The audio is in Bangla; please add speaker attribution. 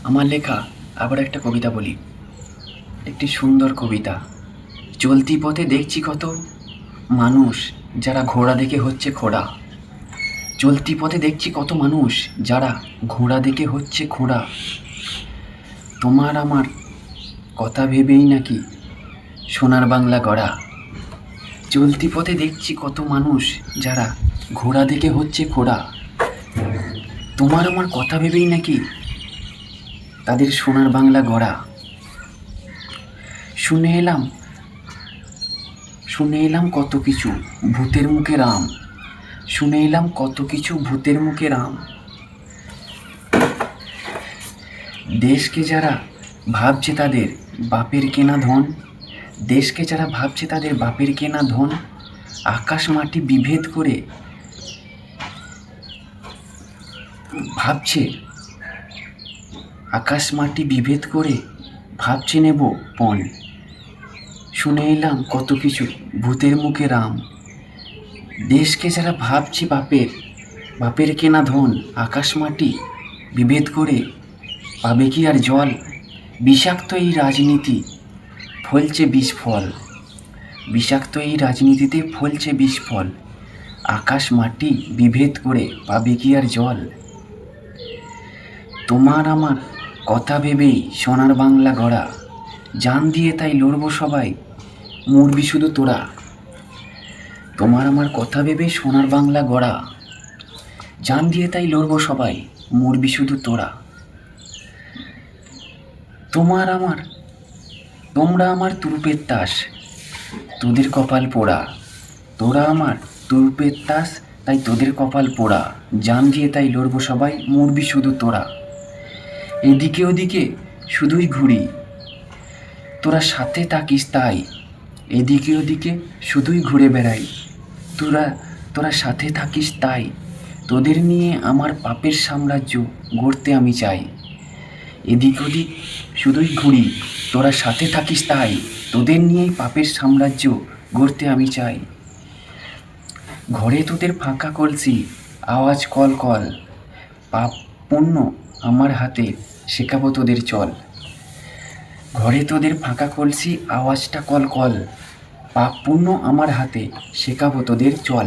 Speaker 1: আমার লেখা আবার একটা কবিতা বলি। একটি সুন্দর কবিতা। চলতি পথে দেখছি কত মানুষ যারা ঘোড়া দেখে হচ্ছে খোড়া। চলতি পথে দেখছি কত মানুষ যারা ঘোড়া দেখে হচ্ছে খোড়া। তোমার আমার কথা ভেবেই নাকি সোনার বাংলা গড়া। চলতি পথে দেখছি কত মানুষ যারা ঘোড়া দেখে হচ্ছে খোড়া। তোমার আমার কথা ভেবেই নাকি তাদের সোনার বাংলা গড়া। শুনে এলাম শুনে এলাম কত কিছু ভূতের মুখে রাম। শুনে এলাম কত কিছু ভূতের মুখে রাম। দেশকে যারা ভাবছে তাদের বাপের কেনা ধন, দেশকে যারা ভাবছে তাদের বাপের কেনা ধন, আকাশ মাটি বিভেদ করে ভাবছে, আকাশ মাটি বিভেদ করে ভাবছে নেব পণ। শুনে এলাম কত কিছু ভূতের মুখে রাম। দেশকে যারা ভাবছে বাপের কেনা ধন, আকাশ মাটি বিভেদ করে পাবে কি আর জল। বিষাক্ত এই রাজনীতি ফলছে বিস্ফল, বিষাক্ত এই রাজনীতিতে ফলছে বিস্ফল। আকাশ মাটি বিভেদ করে পাবে কি আর জল। তোমার আমার কথা ভেবেই সোনার বাংলা গড়া। জান দিয়ে তাই লড়বো সবাই, মরবি শুধু তোরা। তোমার আমার কথা ভেবে সোনার বাংলা গড়া। জান দিয়ে তাই লড়বো সবাই, মরবি শুধু তোরা। তোমরা আমার তুরুপের তাস, তোদের কপাল পোড়া। তোরা আমার তুরুপের তাস, তাই তোদের কপাল পোড়া। জান দিয়ে তাই লড়বো সবাই, মরবি শুধু তোরা। এদিকে ওদিকে শুধুই ঘুরি, তোরা সাথে থাকিস তাই। এদিকে ওদিকে শুধুই ঘুরে বেড়াই, তোরা সাথে থাকিস তাই। তোদের নিয়ে আমার পাপের সাম্রাজ্য গড়তে আমি চাই। এদিক ওদিক শুধুই ঘুরি, তোরা সাথে থাকিস তাই। তোদের নিয়েই পাপের সাম্রাজ্য গড়তে আমি চাই। ঘরে তোদের ফাঁকা কলসি আওয়াজ কল কল, পাপ পুণ্য আমার হাতে শেখাবো তোদের চল। ঘরে তোদের ফাঁকা কলসি আওয়াজটা কল কল, পাপ পুণ্য আমার হাতে শেখাবো তোদের চল।